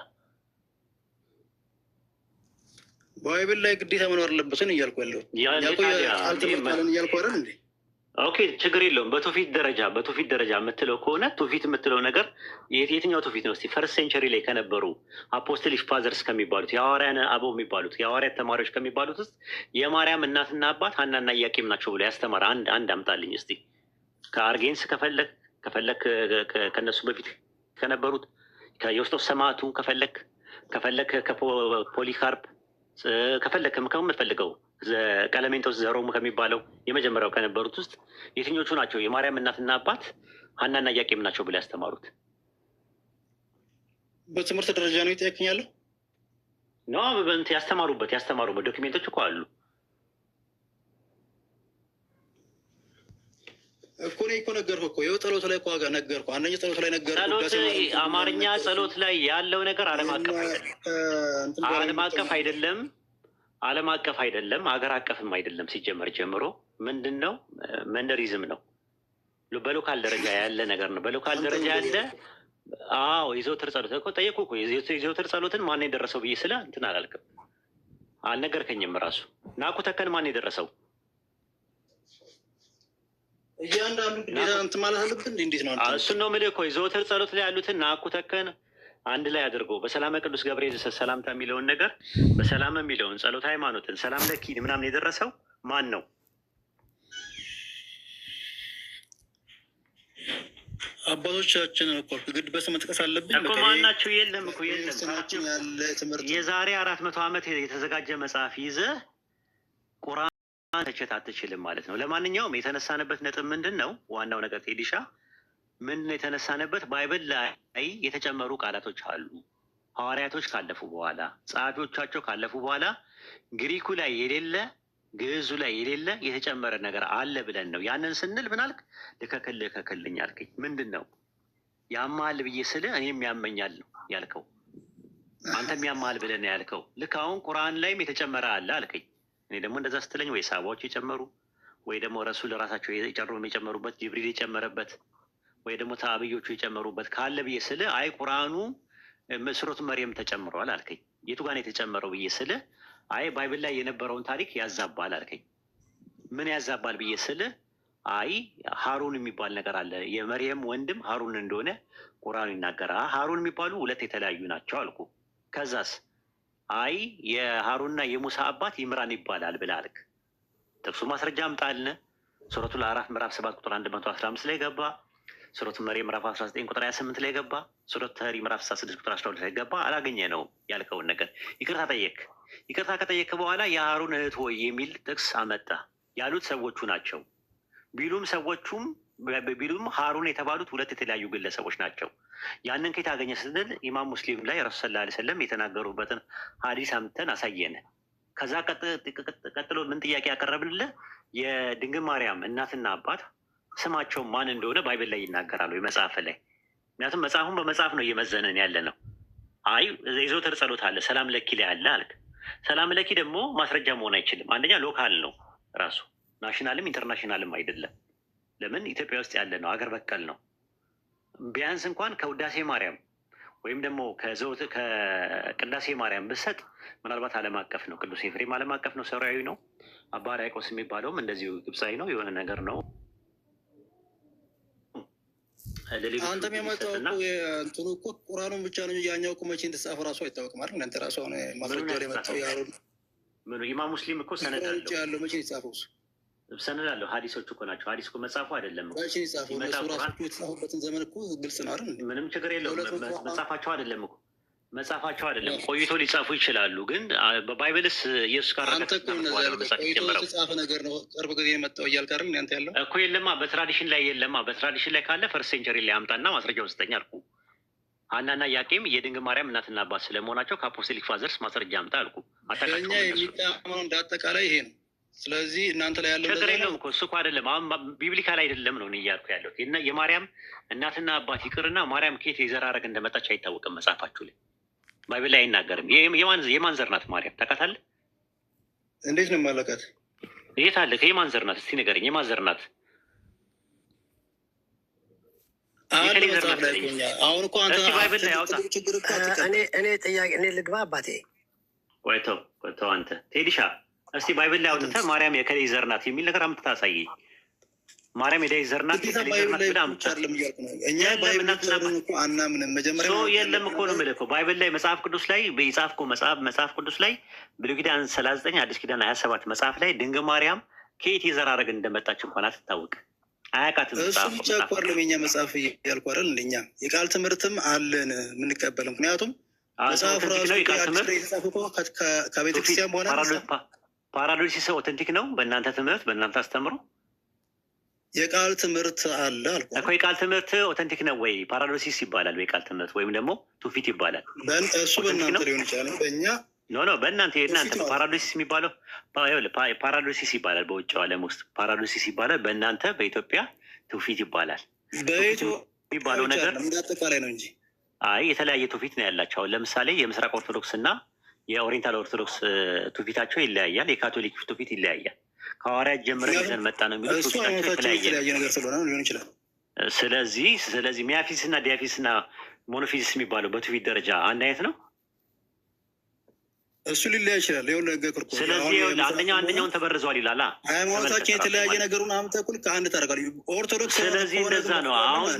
ባይብል ላይ ግዴታ መኖር አለበትን እያልኩ ያለው እያልኩ አይደል እንዴ? ኦኬ ችግር የለውም። በትውፊት ደረጃ የምትለው ከሆነ ትውፊት የምትለው ነገር የትኛው ትውፊት ነው? እስኪ ፈርስት ሴንቸሪ ላይ ከነበሩ አፖስቶሊክ ፋዘርስ ከሚባሉት የሐዋርያን አበው የሚባሉት የሐዋርያት ተማሪዎች ከሚባሉት ውስጥ የማርያም እናትና አባት ሐናና ኢያቄም ናቸው ብሎ ያስተማረ አንድ አምጣልኝ እስቲ። ከአርጌንስ ከፈለክ ከነሱ በፊት ከነበሩት ከዮስጦስ ሰማዕቱ ከፈለክ ከፖሊካርፕ ከፈለክም ከምትፈልገው ቀለሜንጦስ ዘሮሙ ከሚባለው የመጀመሪያው ከነበሩት ውስጥ የትኞቹ ናቸው የማርያም እናትና አባት ሐናና ኢያቄም ናቸው ብለው ያስተማሩት? በትምህርት ደረጃ ነው ይጠየቅኛለሁ ኖ ያስተማሩበት ዶክሜንቶች እኮ አሉ እኮ። እኔ እኮ ነገርኩህ እኮ ይኸው ጸሎት ላይ እኮ ነገርኩህ። አንደኛ ጸሎት ላይ ነገርኩህ። አማርኛ ጸሎት ላይ ያለው ነገር ዓለም አቀፍ አይደለም፣ ሀገር አቀፍም አይደለም። ሲጀመር ጀምሮ ምንድን ነው መንደሪዝም ነው። በሎካል ደረጃ ያለ ነገር ነው። በሎካል ደረጃ ያለ የዘውትር ጸሎት እኮ ጠየቁ እኮ የዘውትር ጸሎትን ማን የደረሰው ብዬ ስለ እንትን አላልክም፣ አልነገርከኝም። ራሱ ናኩ ተከን ማን የደረሰው እያንዳንዱ ግዴታ እንትን ማለት አለብን። እንዴት ነው እሱን ነው የምልህ እኮ የዘውትር ጸሎት ላይ ያሉትን ናኩ ተከን አንድ ላይ አድርጎ በሰላመ ቅዱስ ገብርኤል ሰላምታ የሚለውን ነገር በሰላም የሚለውን ጸሎት ሃይማኖትን ሰላም ለኪ ምናምን የደረሰው ማን ነው? አባቶቻችን እኮ ግድ በስም መጥቀስ አለብን እኮ። ማናቸው? የለም እኮ የዛሬ 400 ዓመት የተዘጋጀ መጽሐፍ ይዘህ ቁርአን ተቸት አትችልም ማለት ነው። ለማንኛውም የተነሳንበት ነጥብ ምንድን ነው? ዋናው ነገር ቴዲሻ ምንድን ነው የተነሳንበት? ባይብል ላይ የተጨመሩ ቃላቶች አሉ። ሐዋርያቶች ካለፉ በኋላ ጸሐፊዎቻቸው ካለፉ በኋላ ግሪኩ ላይ የሌለ ግዕዙ ላይ የሌለ የተጨመረ ነገር አለ ብለን ነው። ያንን ስንል ምን አልክ? ልከክልኝ አልከኝ። ምንድን ነው ያማል ብዬ ስልህ እኔም ያመኛል ነው ያልከው። አንተም ያማል ብለን ነው ያልከው። ልክ አሁን ቁርአን ላይም የተጨመረ አለ አልከኝ። እኔ ደግሞ እንደዛ ስትለኝ ወይ ሳባዎች የጨመሩ ወይ ደግሞ ረሱል ራሳቸው የጨመሩበት ጅብሪል የጨመረበት ወይ ደግሞ ተአብዮቹ የጨመሩበት ካለ ብዬ ስልህ አይ ቁርአኑ ሱረቱ መርየም ተጨምሯል አልከኝ። የቱ ጋር ነው የተጨመረው ብዬ ስልህ አይ ባይብል ላይ የነበረውን ታሪክ ያዛባል አልከኝ። ምን ያዛባል ብዬ ስልህ አይ ሀሩን የሚባል ነገር አለ፣ የመርየም ወንድም ሀሩን እንደሆነ ቁርአኑ ይናገራል። ሀሩን የሚባሉ ሁለት የተለያዩ ናቸው አልኩ። ከዛስ አይ የሀሩንና የሙሳ አባት ይምራን ይባላል ብለህ አልክ። ጥቅሱ ማስረጃ አምጣልነ። ሱረቱል አዕራፍ ምዕራፍ 7 ቁጥር 115 ላይ ገባ። ሱረቱ መርየም ምዕራፍ 19 ቁጥር 28 ላይ ገባ። ሱረቱ ተህሪም ምዕራፍ 66 ቁጥር 12 ላይ ገባ። አላገኘ ነው ያልከውን ነገር ይቅርታ ጠየቅ። ይቅርታ ከጠየቅ በኋላ የሀሩን እህት ሆይ የሚል ጥቅስ አመጣ። ያሉት ሰዎቹ ናቸው ቢሉም ሀሩን የተባሉት ሁለት የተለያዩ ግለሰቦች ናቸው። ያንን ከየት አገኘ ስትል ኢማም ሙስሊም ላይ ረሱል ሰለላሁ ዐለይሂ ወሰለም የተናገሩበትን ሀዲስ አምጥተን አሳየን። ከዛ ቀጥሎ ምን ጥያቄ ያቀረብንልህ? የድንግል ማርያም እናትና አባት ስማቸው ማን እንደሆነ ባይብል ላይ ይናገራሉ መጽሐፍ ላይ። ምክንያቱም መጽሐፉን በመጽሐፍ ነው እየመዘነን ያለ ነው። አይ የዘውትር ጸሎት አለ ሰላም ለኪ ላይ አለ አልክ። ሰላም ለኪ ደግሞ ማስረጃ መሆን አይችልም። አንደኛ ሎካል ነው ራሱ፣ ናሽናልም ኢንተርናሽናልም አይደለም። ለምን ኢትዮጵያ ውስጥ ያለ ነው፣ አገር በቀል ነው። ቢያንስ እንኳን ከውዳሴ ማርያም ወይም ደግሞ ከቅዳሴ ማርያም ብሰጥ ምናልባት ዓለም አቀፍ ነው። ቅዱስ ኤፍሬም ዓለም አቀፍ ነው፣ ሶርያዊ ነው። አባ ሕርያቆስ የሚባለውም እንደዚሁ ግብፃዊ ነው፣ የሆነ ነገር ነው። አንተም የመጣው እንትኑ እኮ ቁርአኑን ብቻ ነው። ያኛው እኮ መቼ እንደተጻፈ ራሱ አይታወቅም አይደል? እናንተ ራሱ አሁን ማስረጃ ላይ መጣው ያሩን ኢማም ሙስሊም እኮ ሰነድ ያለው መቼ የተጻፈው ሰነድ አለው። ሀዲሶች እኮ ናቸው። ሀዲስ እኮ መጽሐፉ አይደለም መቼ የተጻፈው? እነሱ ራሱ የተጻፉበትን ዘመን እኮ ግልጽ ነው አይደል? ምንም ችግር የለውም። መጽሐፋቸው አይደለም ቆይቶ ሊጻፉ ይችላሉ። ግን በባይብልስ ኢየሱስ ጋር የተጻፈ ነገር ነው። ቅርብ ጊዜ የመጣው እያልክ አይደል? ያንተ ያለው እኮ የለማ፣ በትራዲሽን ላይ የለማ። በትራዲሽን ላይ ካለ ፈርስት ሴንቸሪ ላይ አምጣና ማስረጃውን ስጠኝ አልኩ። ሐናና ኢያቄም የድንግል ማርያም እናትና አባት ስለመሆናቸው ከአፖስቶሊክ ፋዘርስ ማስረጃ አምጣ አልኩ። እኛ የሚጣመነው እንደ አጠቃላይ ይሄ ነው። ስለዚህ እናንተ ላይ ያለው ችግር የለውም እኮ እሱ እኮ አይደለም። አሁን ቢብሊካል አይደለም ነው እያልኩ ያለሁት። የማርያም እናትና አባት ይቅርና ማርያም ከየት የዘር ሐረግ እንደመጣች አይታወቅም መጽሐፋችሁ ላይ፣ ባይብል ላይ አይናገርም። የማን ዘር ናት ማርያም ታውቃታለህ? እንዴት ነው የማላውቃት? የት አለ? የማን ዘር ናት? እስቲ ንገረኝ። የማን ዘር ናት? አሁን እኮ አንተ ባይብል ላይ አውጣ። እኔ ጥያቄ እኔ ልግባ አባቴ። ቆይተው አንተ ቴዲሻ እስቲ ባይብል ላይ አውጥተህ ማርያም የከሌ ዘር ናት የሚል ነገር አምጥተህ አሳየኝ። ማርያም የዳዊት ዘር ናት ብለህ አምጥተህ የለም እኮ ነው የምልህ እኮ ባይብል ላይ መጽሐፍ ቅዱስ ላይ የጻፍከው መጽሐፍ ቅዱስ ላይ ብሉይ ኪዳን 39 አዲስ ኪዳን 27 መጽሐፍ ላይ ድንግል ማርያም ከየት የዘር ሐረግ እንደመጣች እንኳን አትታወቅ፣ አያውቃትም። እሱ ብቻ እኮ አይደለም የኛ መጽሐፍ ያልኩህ አይደል? እንደኛ የቃል ትምህርትም አለን የምንቀበል። ምክንያቱም መጽሐፍ ራሱ ከቤተክርስቲያን በኋላ ፓራዶሲስ ኦተንቲክ ነው በእናንተ ትምህርት በእናንተ አስተምሮ የቃል ትምህርት አለ አልኩ እኮ። የቃል ትምህርት ኦተንቲክ ነው ወይ? ፓራዶሲስ ይባላል ወይ? ቃል ትምህርት ወይም ደግሞ ትውፊት ይባላል። እሱ በእናንተ ሊሆን ይችላል፣ በእኛ ኖ በእናንተ የእናንተ ፓራዶሲስ የሚባለው ፓራዶሲስ ይባላል። በውጭው ዓለም ውስጥ ፓራዶሲስ ይባላል። በእናንተ በኢትዮጵያ ትውፊት ይባላል። የሚባለው ነገር እንዳጠቃላይ ነው እንጂ አይ የተለያየ ትውፊት ነው ያላቸው። አሁን ለምሳሌ የምስራቅ ኦርቶዶክስ እና የኦሪየንታል ኦርቶዶክስ ትውፊታቸው ይለያያል። የካቶሊክ ትውፊት ይለያያል። ከሐዋርያት ጀምረን ይዘን መጣ ነው የሚሉት ትውፊታቸው የተለያየ ነገር ስለሆነ ሊሆን ይችላል። ስለዚህ ሚያፊስ እና ዲያፊስ እና ሞኖፊዚስ የሚባለው በትውፊት ደረጃ አንድ አይነት ነው። እሱ ሊለያይ ይችላል። ይኸው ነገር እኮ ስለዚህ አንደኛውን ተበርዟል ይላል። ሃይማኖታችን የተለያየ ነገሩን አምጥተህ እኩል ከአንድ ታደርጋለህ ኦርቶዶክስ። ስለዚህ እንደዛ ነው አሁን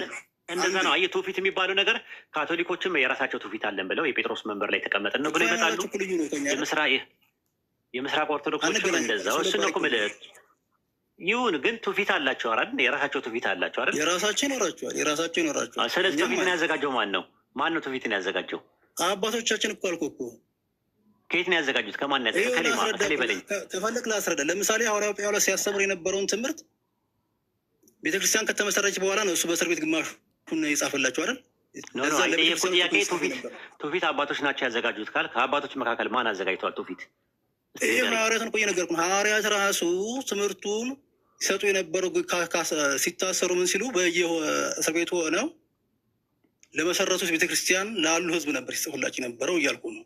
እንደዛ ነው። አየህ ትውፊት የሚባለው ነገር ካቶሊኮችም የራሳቸው ትውፊት አለን ብለው የጴጥሮስ መንበር ላይ ተቀመጥን ነው ብለው ይመጣሉ። የምስራቅ ኦርቶዶክሶችም እንደዛው እሱን ነው እኮ የምልህ። ይሁን ግን ትውፊት አላቸው አይደል? የራሳቸው ትውፊት አላቸው አይደል? የራሳቸው ይኖራቸዋል። ስለዚህ ትውፊትን ያዘጋጀው ማን ነው? ትውፊትን ያዘጋጀው? አባቶቻችን እኮ አልኩህ እኮ። ከየት ነው ያዘጋጁት? ከማን ከሌ በለኝ ከፈለክ ላስረዳ። ለምሳሌ ሐዋርያው ጳውሎስ ሲያስተምር የነበረውን ትምህርት ቤተክርስቲያን ከተመሰረች በኋላ ነው እሱ በእስር ቤት ግማሹን የጻፈላቸው አይደል? የጠየኩት ጥያቄ ትውፊት አባቶች ናቸው ያዘጋጁት ካል ከአባቶች መካከል ማን አዘጋጅተዋል ትውፊት? ይህ ሐዋርያትን እኮ እየነገርኩህ ነው። ሐዋርያት ራሱ ትምህርቱን ሲሰጡ የነበረው ሲታሰሩ ምን ሲሉ በየእስር ቤቱ ሆነው ለመሰረቱት ቤተክርስቲያን ላሉ ህዝብ ነበር ሲጽፉላቸው የነበረው እያልኩ ነው።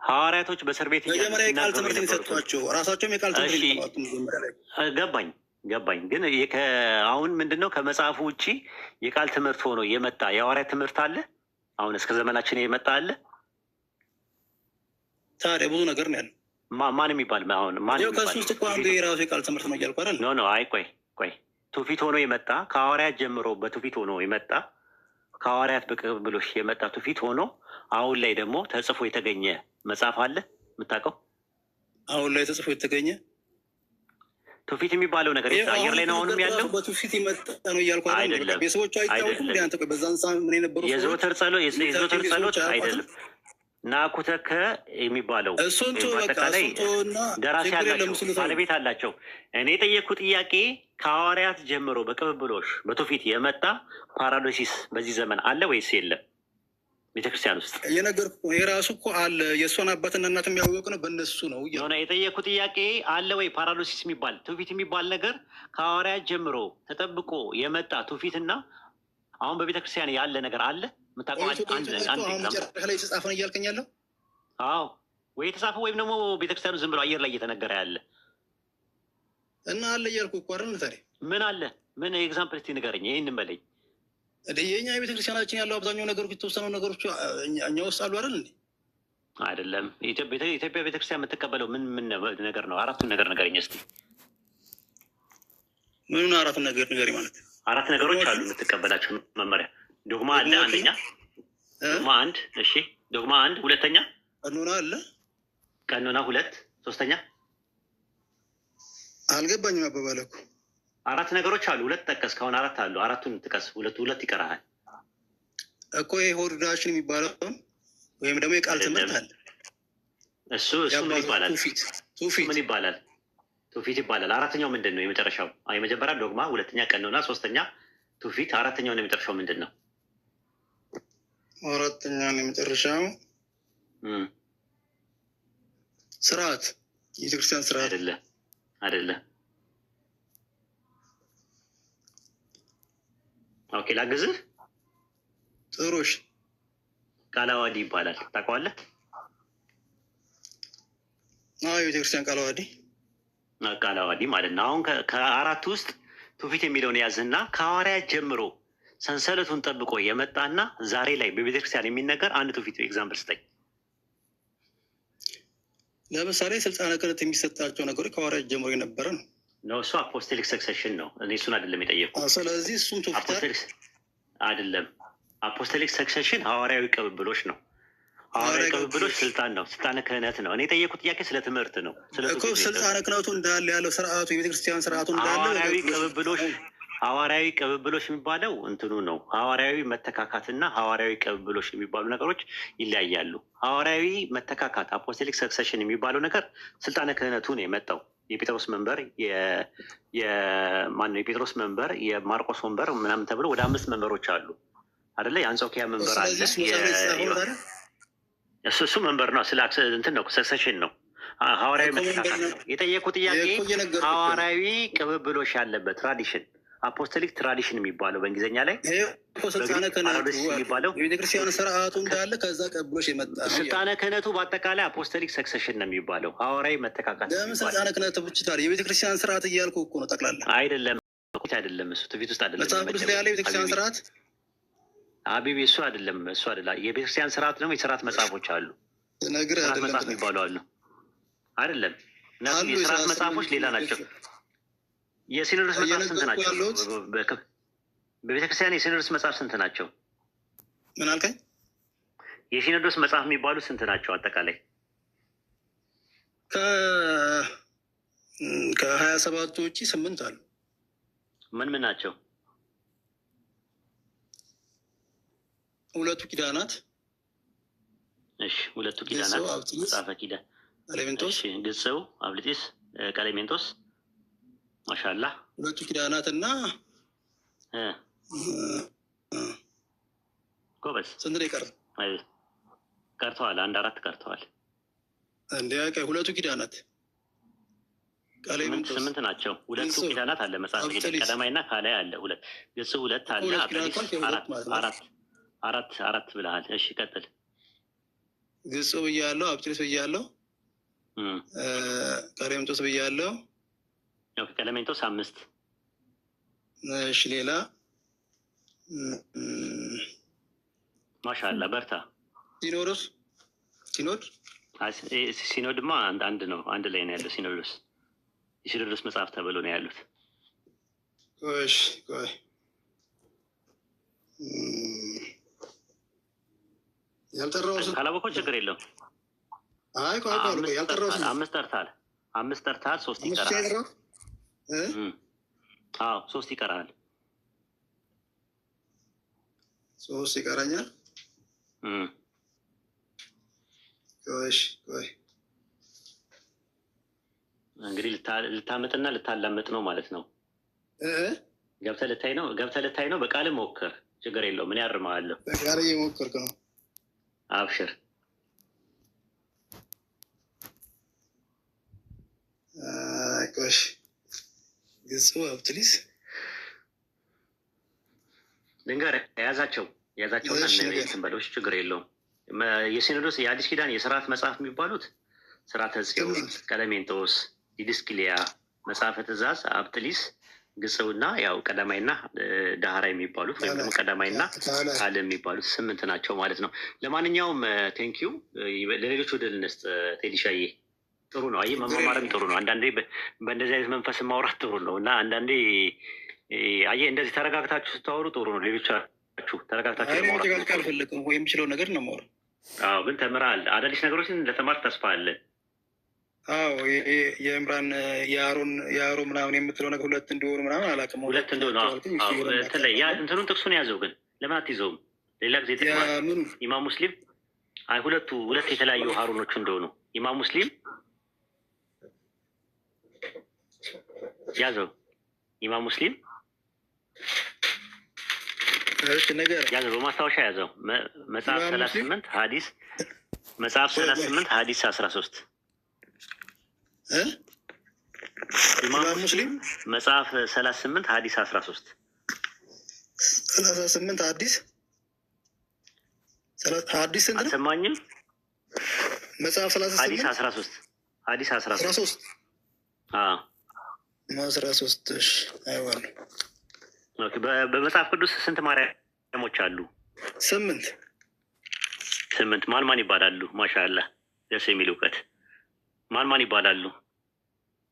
ሐዋርያቶች በእስር ቤት መጀመሪያ የቃል ትምህርት የሰጧቸው ራሳቸውም የቃል ትምህርት ገባኝ። ግን አሁን ምንድነው ከመጽሐፉ ውጭ የቃል ትምህርት ሆኖ የመጣ የሐዋርያት ትምህርት አለ? አሁን እስከ ዘመናችን የመጣ አለ? ታዲያ ብዙ ነገር ነው ያለው። ማን የሚባል አሁን ከሱ ውስጥ እኮ አንዱ የራሱ የቃል ትምህርት ነው እያልኩ አይደል? አይ ቆይ ትውፊት ሆኖ የመጣ ከሐዋርያት ጀምሮ በትውፊት ሆኖ የመጣ ከሐዋርያት በቅብብሎሽ የመጣ ትውፊት ሆኖ አሁን ላይ ደግሞ ተጽፎ የተገኘ መጽሐፍ አለ የምታውቀው? አሁን ላይ ተጽፎ የተገኘ ትውፊት የሚባለው ነገር አየር ላይ ነው አሁንም ያለው። በትውፊት የመጣ ነው እያልኩ አይደለም። ቤተሰቦቹ አይታወቁም። ቢያንተ በዛን ሰዓት ምን የነበሩ የዘወትር ጸሎት አይደለም ናኩተከ የሚባለው አጠቃላይ ደራሲ ያላቸው ባለቤት አላቸው። እኔ የጠየኩ ጥያቄ ከሐዋርያት ጀምሮ በቅብብሎሽ በትውፊት የመጣ ፓራዶሲስ በዚህ ዘመን አለ ወይስ የለም? ቤተክርስቲያን ውስጥ እየነገርኩህ የራሱ እኮ አለ። የእሷን አባትና እናት የሚያወቅ ነው በእነሱ ነው ሆነ። የጠየኩ ጥያቄ አለ ወይ ፓራዶሲስ የሚባል ትውፊት የሚባል ነገር ከሐዋርያት ጀምሮ ተጠብቆ የመጣ ትውፊትና አሁን በቤተክርስቲያን ያለ ነገር አለ? መጨረሻ ላይ የተጻፈ ነው እያልከኝ ያለው? አዎ ወይ የተጻፈ ወይም ደግሞ ቤተክርስቲያኑ ዝም ብሎ አየር ላይ እየተነገረ ያለ እና አለ እያልኩህ እኮ አይደል? ታዲያ ምን አለ? ምን ኤግዛምፕል እስኪ ንገረኝ፣ ይህንን በለኝ። የኛ የቤተክርስቲያናችን ያለው አብዛኛው ነገሮች የተወሰኑ ነገሮች እኛ ውስጥ አሉ አይደል እንዴ? አይደለም። ኢትዮጵያ ቤተክርስቲያን የምትቀበለው ምን ነገር ነው? አራቱን ነገር ንገረኝ እስኪ። ምኑን አራቱን ነገር ንገረኝ ማለት? አራት ነገሮች አሉ የምትቀበላቸው መመሪያ። ዶግማ አለ አንደኛ፣ ዶግማ አንድ። እሺ ዶግማ አንድ። ሁለተኛ ቀኖና አለ። ቀኖና ሁለት። ሶስተኛ አልገባኝም አባባልህ እኮ። አራት ነገሮች አሉ። ሁለት ጠቀስ። ከሆነ አራት አሉ። አራቱን ጥቀስ። ሁለት ይቀርሃል እኮ። ይሄ ሆዳችን የሚባለው ወይም ደግሞ የቃል ትምህርት አለ። እሱ ምን ይባላል? ትውፊት ምን ይባላል? ትውፊት ይባላል። አራተኛው ምንድን ነው? የመጨረሻው የመጀመሪያ ዶግማ፣ ሁለተኛ ቀኖና፣ ሶስተኛ ትውፊት። አራተኛው ነው የመጨረሻው ምንድን ነው? አራተኛ ነው የመጨረሻው ስርዓት፣ የቤተክርስቲያን ስርዓት አይደለ? ኦኬ ላግዝህ። ጥሩሽ ቃለ ዓዋዲ ይባላል። ታውቀዋለህ? የቤተክርስቲያን ቃለ ዓዋዲ ማለት ነው። አሁን ከአራት ውስጥ ትውፊት የሚለውን ያዝና ከሐዋርያት ጀምሮ ሰንሰለቱን ጠብቆ የመጣና ዛሬ ላይ በቤተክርስቲያን የሚነገር አንድ ትውፊት ኤግዛምፕል ስጠኝ። ለምሳሌ ስልጣነ ክህነት የሚሰጣቸው ነገሮች ከሐዋርያት ጀምሮ የነበረ ነው። እሱ አፖስቶሊክ ሰክሴሽን ነው። እኔ እሱን አይደለም የጠየቁት። ስለዚህ እሱም ትውፊት አይደለም። አፖስቶሊክ ሰክሴሽን ሐዋርያዊ ቅብብሎች ነው። ሐዋርያዊ ቅብብሎች ስልጣን ነው፣ ስልጣነ ክህነት ነው። እኔ የጠየቁት ጥያቄ ስለ ትምህርት ነው። ስልጣነ ክህነቱ እንዳለ ያለው ስርዓቱ የቤተክርስቲያን ስርዓቱ እንዳለ ሐዋርያዊ ቅብብሎሽ የሚባለው እንትኑ ነው። ሐዋርያዊ መተካካትና ሐዋርያዊ ቅብብሎሽ የሚባሉ ነገሮች ይለያያሉ። ሐዋርያዊ መተካካት አፖስቶሊክ ሰክሰሽን የሚባለው ነገር ስልጣነ ክህነቱ ነው የመጣው። የጴጥሮስ መንበር የማነው የጴጥሮስ መንበር የማርቆስ ወንበር ምናምን ተብሎ ወደ 5 መንበሮች አሉ አይደለ? የአንጾኪያ መንበር አለ። እሱ መንበር ነው። ስለ እንትን ነው፣ ሰክሰሽን ነው፣ ሐዋርያዊ መተካካት ነው። የጠየቁ ጥያቄ ሐዋርያዊ ቅብብሎሽ ያለበት ትራዲሽን አፖስቶሊክ ትራዲሽን የሚባለው በእንግሊዝኛ ላይ ስልጣነ ክህነቱ የሚባለው የቤተክርስቲያን ስርዓቱ እንዳለ ከዛ ቀብሎሽ የመጣ ስልጣነ ክህነቱ በአጠቃላይ አፖስቶሊክ ሰክሰሽን ነው የሚባለው። ሐዋርያዊ መተካካት ለምን ስልጣነ ክህነቱ ብቻ የቤተክርስቲያን ስርዓት እያልኩ እኮ ነው። ጠቅላላ አይደለም እሱ ትውፊት ውስጥ አይደለም። መጽሐፍ ቅዱስ ላይ ያለ የቤተክርስቲያን ስርዓት አቢቢ እሱ አይደለም የቤተክርስቲያን ስርዓት ደግሞ የስርዓት መጽሐፎች አሉ። ስርዓት መጽሐፍ የሚባሉ አሉ አይደለም። እነሱ የስርዓት መጽሐፎች ሌላ ናቸው። የሲኖዶስ መጽሐፍ ስንት ናቸው? በቤተክርስቲያን የሲኖዶስ መጽሐፍ ስንት ናቸው? ምን አልከኝ? የሲኖዶስ መጽሐፍ የሚባሉ ስንት ናቸው? አጠቃላይ ከ27ቱ ውጭ 8 አሉ። ምን ምን ናቸው? 2 ኪዳናት። እሺ 2 ኪዳናት መጽሐፈ ኪዳን ቀሌሜንጦስ፣ ግጽው፣ አብሊጢስ፣ ቀሌሜንጦስ። ማሻላ 2 ኪዳናት እና ጎበዝ። ስንት ነው የቀረ? ቀርተዋል። 1 4 ቀርተዋል። እንደ 2 ኪዳናት ቀሌሜንጦስ 8 ናቸው። 2 ኪዳናት አለ መጽሐፍ ኪዳን ቀዳማይና ካላይ አለ። 2 ግጽው 2 አለ። አብሊጢስ 4 ብለሃል። እሺ ቀጥል። ግጽው ብያለሁ፣ አብሊጢስ ብያለሁ፣ ቀሌሜንጦስ ብያለሁ። ቀሌሜንጦስ 5። እሺ ሌላ ማሻአላ በርታ። ሲኖድማ አንድ ነው፣ አንድ ላይ ነው ያለው። የሲኖዶስ መጽሐፍ ተብሎ ነው ያሉት። ቆይ ያልጠራው ካላወቀው ችግር የለውም። ያልጠራው 5 ጠርተሃል፣ 3 ይቀራል። 3 ይቀራል። 3 ይቀራኛል። ቆይ እንግዲህ ልታመጥና ልታላመጥ ነው ማለት ነው። ገብተህ ልታይ ነው። በቃል ሞክር፣ ችግር የለውም። ምን ያርመዋለሁ? በቃል እየሞከርክ ነው። አብሽር። ቆሽ ግጽው አብሊጢስ ልንገርህ፣ የያዛቸውና በሎች ችግር የለውም። የሲኖዶስ የአዲስ ኪዳን የስርዓት መጽሐፍ የሚባሉት ስርዓተ ጽዮን፣ ቀሌሜንጦስ፣ ዲድስቅልያ፣ መጽሐፈ ትእዛዝ፣ አብሊጢስ፣ ግጽውና ያው ቀዳማይና ዳህራ የሚባሉት ወይም ደግሞ ቀዳማይና ካል የሚባሉት 8 ናቸው ማለት ነው። ለማንኛውም ቴንኪዩ። ለሌሎች ወደ ልንስጥ ቴዲሻዬ። ጥሩ ነው። አየህ መማማርም ጥሩ ነው። አንዳንዴ በእንደዚህ አይነት መንፈስ ማውራት ጥሩ ነው እና አንዳንዴ አየህ እንደዚህ ተረጋግታችሁ ስታወሩ ጥሩ ነው። ሌሎቻችሁ ተረጋግታችሁ ለማውራት አልፈልግም ወይ የምችለው ነገር ነው የማወራው። አዎ ግን ተምረሃል። አዳዲስ ነገሮችን እንደተማርክ ተስፋ አለን። አዎ የዕምራን የአሮን ምናምን የምትለው ነገር 2 እንደሆኑ ምናምን አላውቅም። 2 እንደሆኑ ያ እንትኑን ጥቅሱን ያዘው። ግን ለምን አትይዘውም? ሌላ ጊዜ ኢማም ሙስሊም ሁለት የተለያዩ ሀሩኖች እንደሆኑ ኢማም ሙስሊም ያዘው። ኢማም ሙስሊም ያዘው፣ በማስታወሻ ያዘው። መጽሐፍ 38 ሀዲስ 13 ኢማም ሙስሊም መጽሐፍ 38 ሀዲስ 13 ሀዲስ ስንት ነው? አልሰማኝም። መጽሐፍ 38 ሀዲስ 13 በመጽሐፍ ቅዱስ ስንት ማርያሞች አሉ? 8 ማን ይባላሉ? ማሻአላ ደስ የሚል እውቀት። ማን ይባላሉ?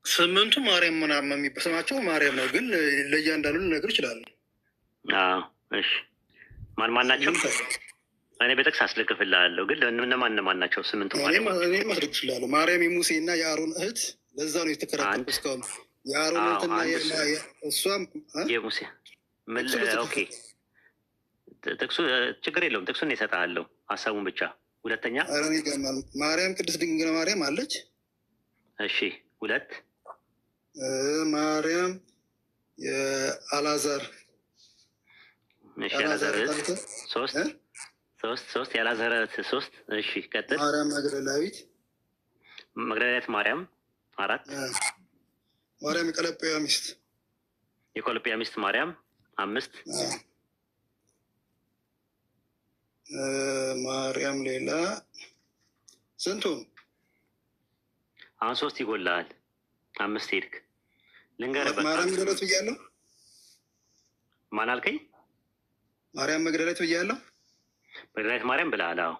8ቱ ማርያም ምናምን የሚበስማቸው ማርያም ነው፣ ግን ለእያንዳንዱ ልነግር ይችላሉ። እሺ ማን ናቸው? እኔ በጥቅስ አስደግፍልሃለሁ፣ ግን እነማን ናቸው 8ቱ ማርያም? እኔም አስደግፍልሃለሁ። ማርያም የሙሴ እና የአሮን እህት። ለዛ ነው የተከራከርኩት እስካሁን። የአሮን እህትና እሷም ኦኬ ጥቅሱ ችግር የለውም። ጥቅሱን እሰጥሃለሁ ሀሳቡን ብቻ። ሁለተኛ ማርያም ቅድስት ድንግል ማርያም አለች። እሺ ሁለት ማርያም የአላዛር ሶስት የአላዛር ሶስት። እሺ ቀጥል። ማርያም መግደላዊት ማርያም አራት ማርያም የቆሎጵያ ሚስት ማርያም አምስት ማርያም ሌላ ስንቱን? አሁን ሶስት ይጎላል። አምስት ሄድክ። ልንገርህ ማርያም መግደላዊት ብያለሁ። ማን አልከኝ? ማርያም መግደላዊት ብያለሁ። መግደላዊት ማርያም ብለሃል። አዎ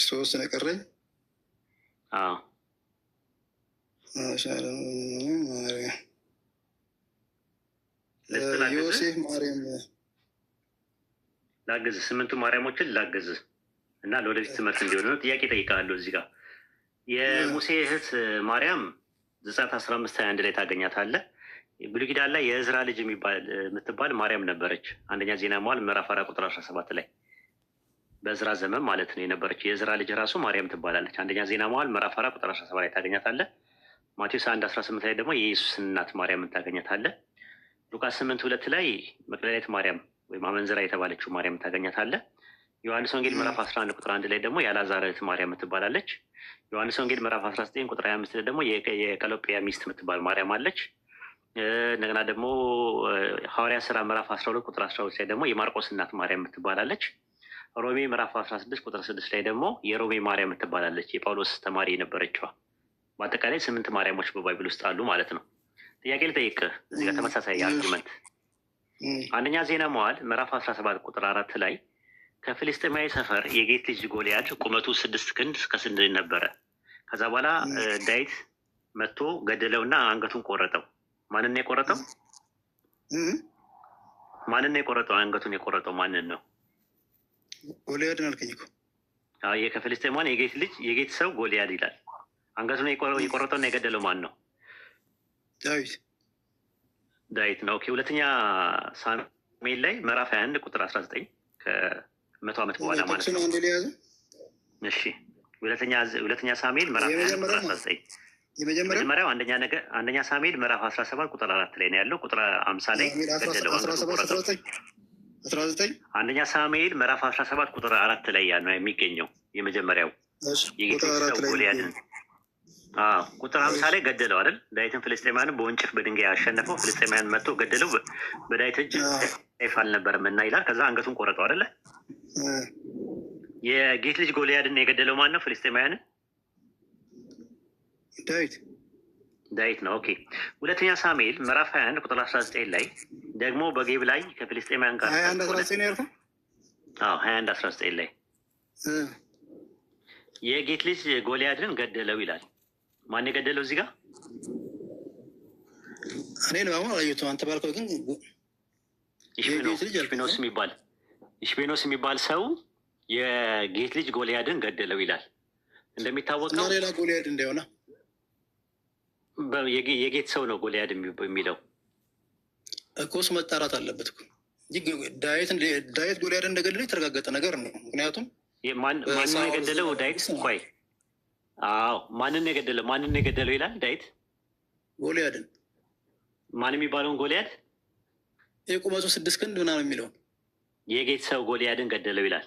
ሶስት ነው የቀረኝ። አዎ ዮሴፍ ማርያም ላግዝ። ስምንቱ ማርያሞችን ላግዝ እና ለወደፊት ትምህርት እንዲሆን ነው። ጥያቄ ጠይቃለሁ እዚህ ጋር። የሙሴ እህት ማርያም ዘጸአት 15:21 ላይ ታገኛታለህ። ብሉይ ኪዳን ላይ የእዝራ ልጅ የምትባል ማርያም ነበረች። አንደኛ ዜና መዋዕል ምዕራፍ 4:17 ላይ በእዝራ ዘመን ማለት ነው የነበረች የእዝራ ልጅ ራሱ ማርያም ትባላለች። አንደኛ ዜና መዋዕል ምዕራፍ 4:17 ላይ ታገኛታለህ። ማቴዎስ 1:18 ላይ ደግሞ የኢየሱስ እናት ማርያምን ታገኛታለህ። ሉቃስ 8:2 ላይ መግደላዊት ማርያም ወይም አመንዝራ የተባለችው ማርያም ታገኛታለህ። ዮሐንስ ወንጌል ምዕራፍ 11:1 ላይ ደግሞ የአልዓዛር እህት ማርያም ትባላለች። ዮሐንስ ወንጌል ምዕራፍ 19:25 ላይ ደግሞ የቀሎጵያ ሚስት የምትባል ማርያም አለች። እንደገና ደግሞ ሐዋርያ ስራ ምዕራፍ 12:12 ላይ ደግሞ የማርቆስ እናት ማርያም ትባላለች። ሮሜ ምዕራፍ 16:6 ላይ ደግሞ የሮሜ ማርያም ትባላለች፣ የጳውሎስ ተማሪ የነበረችዋ። በአጠቃላይ 8 ማርያሞች በባይብል ውስጥ አሉ ማለት ነው። ጥያቄ ልጠይቅህ እዚህ ጋር ተመሳሳይ አርጊመንት። አንደኛ ዜና መዋዕል ምዕራፍ 17:4 ላይ ከፍልስጤማዊ ሰፈር የጌት ልጅ ጎልያድ ቁመቱ 6 ክንድ ከ6 ነበረ። ከዛ በኋላ ዳዊት መጥቶ ገደለውና አንገቱን ቆረጠው። ማንን ነው የቆረጠው? አንገቱን የቆረጠው ማንን ነው? ጎልያድን አልከኝ እኮ። ከፍልስጤማውያን የጌት ሰው ጎልያድ ይላል። አንገቱን የቆረጠውና የገደለው ማን ነው? ዳዊት ነው። ሁለተኛ ሳሙኤል ላይ ምዕራፍ 21:19 ከ100 ዓመት በኋላ ማለት ነው። እሺ ሁለተኛ ሳሙኤል ምዕራፍ 21:19 የመጀመሪያው አንደኛ ሳሙኤል ምዕራፍ 17:4 ላይ ነው ያለው። ቁጥር 50 ላይ ገደለው። አንደኛ ሳሙኤል ምዕራፍ 17:4 ላይ ያ ነው የሚገኘው። የመጀመሪያው የጌት ሰው ጎልያድን ቁጥር 50 ላይ ገደለው አይደል? ዳዊትን ፍልስጤማውያንን በወንጭፍ በድንጋይ ያሸነፈው ፍልስጤማውያን መጥቶ ገደለው። በዳዊት እጅ ሰይፍ አልነበረም እና ይላል። ከዛ አንገቱን ቆረጠው አይደለ? የጌት ልጅ ጎልያድን የገደለው ማን ነው? ፍልስጤማውያንን ዳዊት ነው። ኦኬ ሁለተኛ ሳሙኤል ምዕራፍ 21:19 ላይ ደግሞ በጌብ ላይ ከፍልስጤማውያን ጋር 21:19 ላይ የጌት ልጅ ጎልያድን ገደለው ይላል። ማን የገደለው እዚህ ጋር? እኔ ነው አሁን አላየሁትም። አንተ ባልከው ግን ኢሽቤኖስ የሚባል ሰው የጌት ልጅ ጎልያድን ገደለው ይላል። እንደሚታወቀው ሌላ ጎልያድ እንዳይሆነ የጌት ሰው ነው ጎልያድ የሚለው እኮ እሱ መጣራት አለበት እኮ። ዳዊት ጎልያድ እንደገደለው የተረጋገጠ ነገር ነው። ምክንያቱም ማንን የገደለው ዳዊት? ቆይ ማንን የገደለው ይላል ዳዊት? ጎልያድን። ማን የሚባለውን ጎልያድ? የቁመቱ 6 ክንድ ምናምን የሚለውን የጌት ሰው ጎልያድን ገደለው ይላል።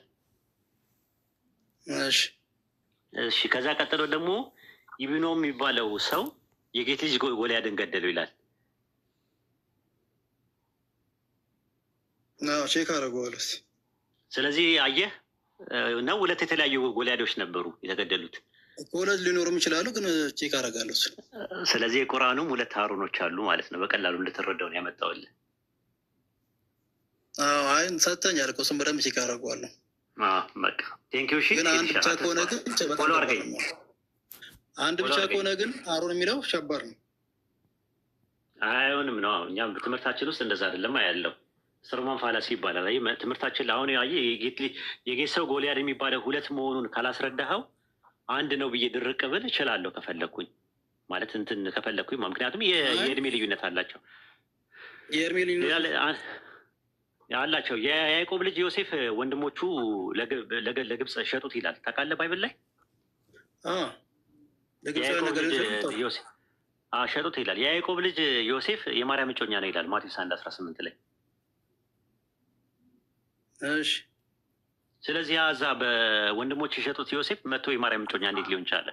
እሺ ከዛ ቀጥሎ ደግሞ ይብኖ የሚባለው ሰው የጌት ልጅ ጎልያድን ገደለው ይላል። ቼክ አደረገዋለሁ። ስለዚህ አየህ ነው ሁለት የተለያዩ ጎልያዶች ነበሩ የተገደሉት። ሁለት ሊኖሩም ይችላሉ፣ ግን ቼክ አደርጋለሁ። ስለዚህ የቁርአኑም ሁለት ሀሩኖች አሉ ማለት ነው። በቀላሉ እንድትረዳው ነው ያመጣውልህ። አይ ሰጥተኛል እኮ እሱን በደንብ ቼክ አደርገዋለሁ። በቃ ቴንኪው። እሺ ግን አንድ ብቻ ከሆነ ግን አሮን የሚለው ሸባር ነው። አይሆንም ነው። እኛም ትምህርታችን ውስጥ እንደዛ አይደለም ያለው። ሰርማን ፋላሲ ይባላል። ትምህርታችን ለአሁን የጌት ሰው ጎልያድ የሚባለው ሁለት መሆኑን ካላስረዳኸው አንድ ነው ብዬ ድርቅ ብል እችላለሁ ከፈለግኩኝ ማለት እንትን ከፈለግኩኝ። ምክንያቱም የእድሜ ልዩነት አላቸው። ያላቸው የያዕቆብ ልጅ ዮሴፍ ወንድሞቹ ለግብፅ ሸጡት ይላል። ታውቃለህ ባይብል ላይ ሸጡት ይላል። የያዕቆብ ልጅ ዮሴፍ የማርያም እጮኛ ነው ይላል ማቴዎስ 1:18 ላይ። ስለዚህ እዛ በወንድሞች የሸጡት ዮሴፍ መጥቶ የማርያም እጮኛ እንዴት ሊሆን ቻለ?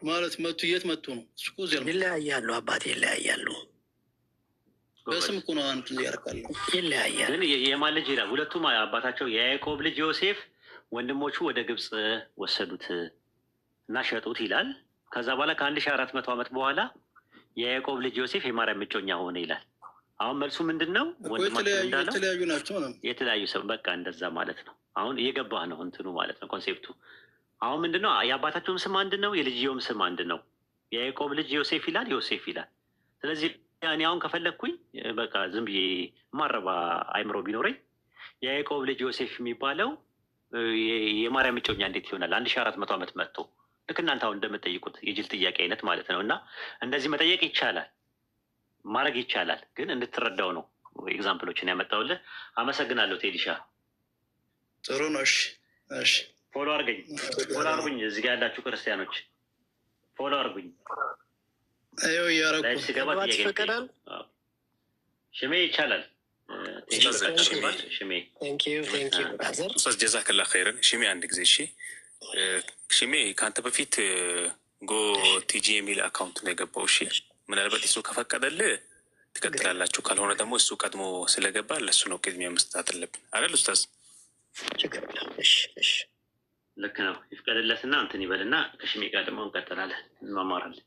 ማለት መጡ የት መጡ ነው? ይለያያሉ አባቴ ይለያያሉ። በስም እኮ ነው አንዱ ያርቃሉ ይለያያሉ። ግን የማን ልጅ ይላል? ሁለቱም አባታቸው የያዕቆብ ልጅ ዮሴፍ ወንድሞቹ ወደ ግብፅ ወሰዱት እና ሸጡት ይላል። ከዛ በኋላ ከ1400 ዓመት በኋላ የያዕቆብ ልጅ ዮሴፍ የማርያም እጮኛ ሆነ ይላል። አሁን መልሱ ምንድን ነው? የተለያዩ ናቸው ነው የተለያዩ ሰው በቃ እንደዛ ማለት ነው። አሁን እየገባህ ነው እንትኑ ማለት ነው ኮንሴፕቱ። አሁን ምንድን ነው የአባታቸውም ስም አንድ ነው፣ የልጅየውም ስም አንድ ነው። የያዕቆብ ልጅ ዮሴፍ ይላል፣ ዮሴፍ ይላል። ስለዚህ እኔ አሁን ከፈለግኩኝ በቃ ዝም ብዬ ማረባ አይምሮ ቢኖረኝ የያዕቆብ ልጅ ዮሴፍ የሚባለው የማርያም እጮኛ እንዴት ይሆናል? 1400 ዓመት መጥቶ ልክ እናንተ አሁን እንደምጠይቁት የጅል ጥያቄ አይነት ማለት ነው። እና እንደዚህ መጠየቅ ይቻላል፣ ማድረግ ይቻላል። ግን እንድትረዳው ነው ኤግዛምፕሎችን ያመጣውልህ። አመሰግናለሁ ቴዲሻ። ጥሩ ነው። እሺ ፎሎ አርጉኝ። እዚህ ጋር ያላችሁ ክርስቲያኖች ፎሎ አርጉኝ። ስገባ ይፈቀዳል። ሽሜ ይቻላል። ኡስታዝ ጀዛከላ ኸይረን። ሽሜ አንድ ጊዜ እሺ። ሽሜ ከአንተ በፊት ጎ ቲጂ የሚል አካውንት ነው የገባው። እሺ ምናልባት እሱ ከፈቀደልህ ትቀጥላላችሁ፣ ካልሆነ ደግሞ እሱ ቀድሞ ስለገባ ለእሱ ነው ቅድሚያ መስጠት አለብን አይደል ኡስታዝ? ልክ ነው። ይፍቀድለትና እንትን ይበልና ከሽሜ ጋር ደግሞ እንቀጥላለን፣ እንማማራለን።